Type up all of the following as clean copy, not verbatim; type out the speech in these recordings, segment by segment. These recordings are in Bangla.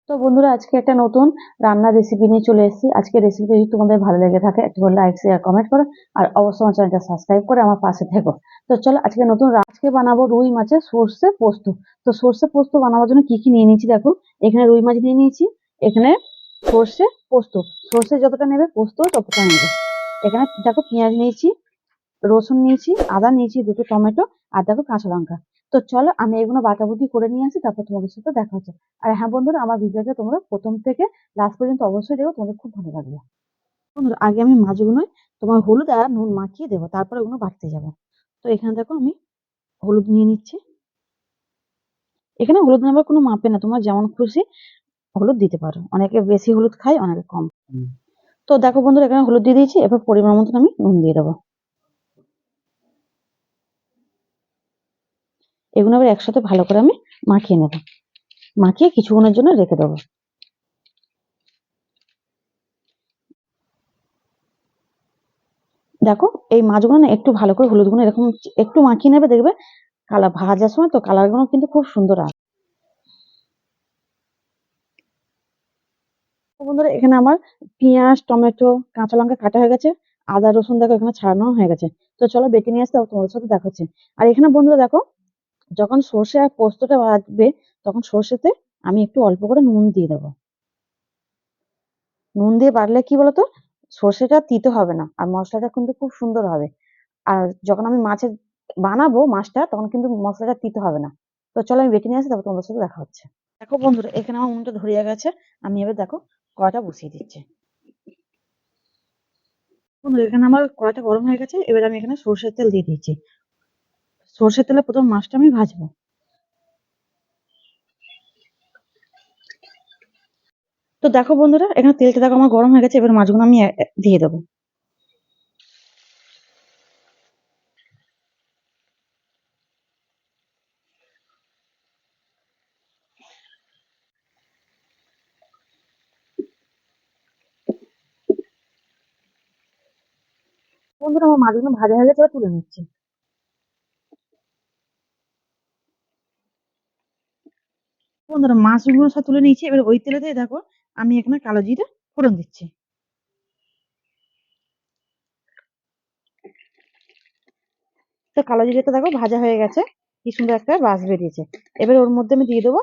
তো বন্ধুরা আজকে একটা নতুন রান্নার রেসিপি নিয়ে চলে এসেছি। আজকে রেসিপি যদি তোমাদের ভালো লেগে থাকে একটু লাইক শেয়ার কমেন্ট করো। আর অবশ্যই আমার চ্যানেলটা সাবস্ক্রাইব করে আমার পাশে থেকো। তো চলো আজকে আজকে বানাবো রুই মাছের সর্ষে পোস্ত। তো সর্ষে পোস্ত বানাবার জন্য কি কি নিয়ে নিয়েছি দেখো। এখানে রুই মাছ নিয়ে নিয়েছি, এখানে সর্ষে পোস্ত, সর্ষে যতটা নেবে পোস্ত ততটা নেবে। এখানে দেখো পেঁয়াজ নিয়েছি, রসুন নিয়েছি, আদা নিয়েছি, দুটো টমেটো, আর দেখো কাঁচা লঙ্কা। তো চলো আমি এগুলো বাটাবুটি করে নিয়ে আসি, তারপর তোমাদের সাথে দেখা হচ্ছে। আর হ্যাঁ বন্ধুরা, আমার ভিডিওটা তোমরা প্রথম থেকে লাস্ট পর্যন্ত অবশ্যই দেখো, তোমাদের খুব ভালো লাগবে। বন্ধুরা আগে আমি মাছগুলো তোমার হলুদ আর নুন মাখিয়ে দেবো, তারপরে ওগুলো বাটতে যাবো। তো এখানে দেখো আমি হলুদ নিয়ে নিচ্ছি। এখানে হলুদ নেবার কোনো মাপে না, তোমরা যেমন খুশি হলুদ দিতে পারো, অনেকে বেশি হলুদ খায় অনেকে কম। তো দেখো বন্ধুরা এখানে হলুদ দিয়ে দিয়েছি, এবার পরিমাণ মতন আমি নুন দিয়ে দেবো। এগুলো আবার একসাথে ভালো করে আমি মাখিয়ে নেবো, মাখিয়ে কিছুক্ষণের জন্য রেখে দেবো। দেখো এই মাছগুলো না একটু ভালো করে হলুদ গুঁড়ো এরকম একটু মাখিয়ে নেবে, দেখবে কালার ভাজার সময় তো কালার গুলো কিন্তু খুব সুন্দর আসে। তো বন্ধুরা এখানে আমার পেঁয়াজ টমেটো কাঁচা লঙ্কা কাটা হয়ে গেছে, আদা রসুন দেখো এখানে ছাড়ানো হয়ে গেছে। তো চলো বেটে নিয়ে আসতে হবে, তোমাদের সাথে দেখাচ্ছি। আর এখানে বন্ধুরা দেখো, যখন সর্ষে আর পোস্তটা বাটবে তখন সর্ষেতে আমি একটু অল্প করে নুন দিয়ে দেবো। নুন দিয়ে বাটলে কি বলতো, সর্ষেটা তিতে হবে না আর মশলাটা কিন্তু খুব সুন্দর হবে। আর যখন আমি মাছের বানাবো মাছটা তখন কিন্তু মশলাটা তিতে হবে না। তো চলো আমি বেটে নিয়ে আসি, তারপর তোমাদের সাথে দেখা হচ্ছে। দেখো বন্ধুরা এখানে আমার উনুনটা ধরিয়ে গেছে, আমি এবার দেখো কড়াটা বসিয়ে দিচ্ছি। বন্ধুরা এখানে আমার কড়াটা গরম হয়ে গেছে, এবার আমি এখানে সর্ষের তেল দিয়ে দিচ্ছি। সর্ষের তেলে প্রথম মাছটা আমি ভাজবো। তো দেখো বন্ধুরা এখানে তেলটা দেখো আমার গরম হয়ে গেছে, এবার মাছগুলো আমি দিয়ে দেবো। বন্ধুরা আমার মাছগুলো ভাজা হয়ে গেছে, এবার তুলে নিচ্ছি। বন্ধুরা মাছগুলো সব তুলে নিয়েছি, এবার ওই তেলে দিয়ে দেখো আমি এখানে কালো জিরে ফোড়ন দিচ্ছি। তো কালো জিরেটা দেখো ভাজা হয়ে গেছে, কি সুন্দর একটা বাস বেরিয়েছে। এবার ওর মধ্যে আমি দিয়ে দেবো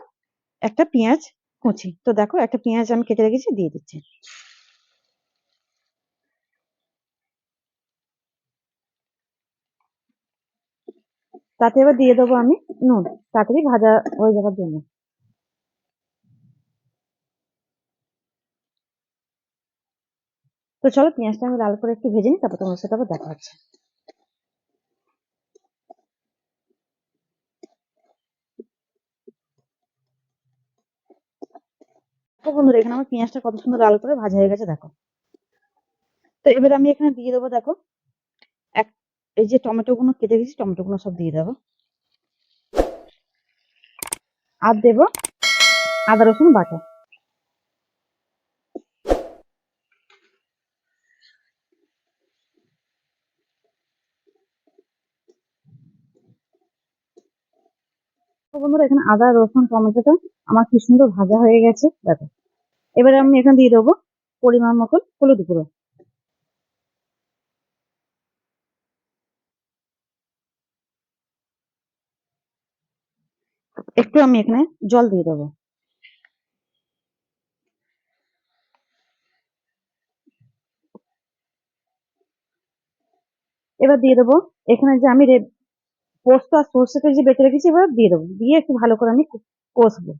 একটা পেঁয়াজ কুচি। তো দেখো একটা পেঁয়াজ আমি কেটে রেখেছি দিয়ে দিচ্ছি। তাতে এবার দিয়ে দেবো আমি নুন, তাড়াতাড়ি ভাজা হয়ে যাওয়ার জন্য। তো চলো পেঁয়াজটা আমি লাল করে একটু ভেজে নিই, তারপর তোমার সাথে আবার দেখা হচ্ছে। তো বন্ধুরা এখানে আমার পেঁয়াজটা কত সুন্দর লাল করে ভাজা হয়ে গেছে দেখো। তো এবার আমি এখানে দিয়ে দেবো দেখো এক এই যে টমেটো গুলো কেটে গেছি, টমেটো গুলো সব দিয়ে দেবো। আর দেবো আদা রসুন বাটা। তো বন্ধুরা এখানে আদা রসুন টমেটোটা আমার কি সুন্দর ভাজা হয়ে গেছে দেখো। এবারে আমি এখানে দিয়ে দেবো পরিমাণ মতন হলুদ গুঁড়ো। একটু আমি এখানে জল দিয়ে দেবো। এবার দিয়ে দেবো এখানে যে আমি পোস্ত আর সর্ষেটা যে বেটে রেখেছি, এবার দিয়ে দেবো, দিয়ে একটু ভালো করে আমি কষবো।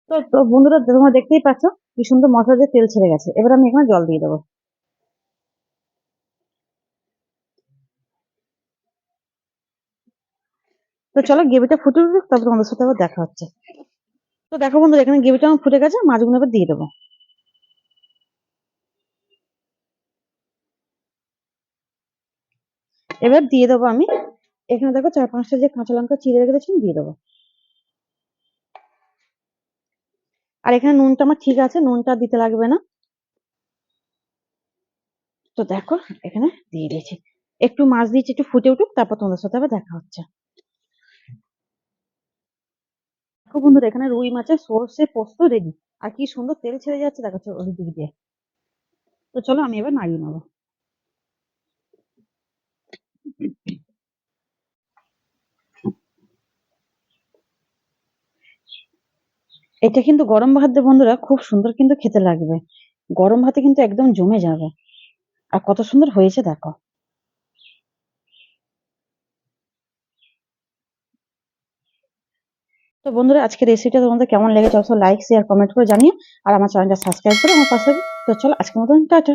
তো তো বন্ধুরা তোমরা দেখতেই পাচ্ছ কি সুন্দর মশলা দিয়ে তেল ছেড়ে গেছে, এবার আমি এখানে জল দিয়ে দেবো। তো চলো গ্রেভিটা ফুটে উঠুক, তারপর তোমাদের সাথে আবার দেখা হচ্ছে। তো দেখো বন্ধুরা এখানে গ্রেভিটা আমার ফুটে গেছে, মাছগুলো এবার দিয়ে দেবো। এবার দিয়ে দেবো আমি এখানে দেখো চার পাঁচটা যে কাঁচা লঙ্কা চিড়ে রেখে দিয়েছি দিয়ে দেবো। আর এখানে নুনটা আমার ঠিক আছে, নুনটা দিতে লাগবে না। তো দেখো এখানে দিয়ে দিয়েছি, একটু মাছ দিয়েছি, একটু ফুটে উঠুক, তারপর তোমাদের সাথে আবার দেখা হচ্ছে। দেখো বন্ধুরা, এখানে রুই মাছের সর্ষে পোস্ত রেডি। আর কি সুন্দর তেল ছেড়ে যাচ্ছে দেখো ওই দিক দিয়ে। তো চলো আমি এবার নাড়িয়ে নেবো। এটা কিন্তু গরম ভাত দিয়ে বন্ধুরা খুব সুন্দর কিন্তু খেতে লাগবে। গরম ভাতে কিন্তু একদম জমে যাবে। আর কত সুন্দর হয়েছে দেখো। তো বন্ধুরা, আজকের রেসিপিটা তোমাদের কেমন লেগেছে অবশ্যই লাইক শেয়ার কমেন্ট করে জানিও। আর আমার চ্যানেলটা সাবস্ক্রাইব করে আমার পাশে। তো চলো আজকের মতন টাটা।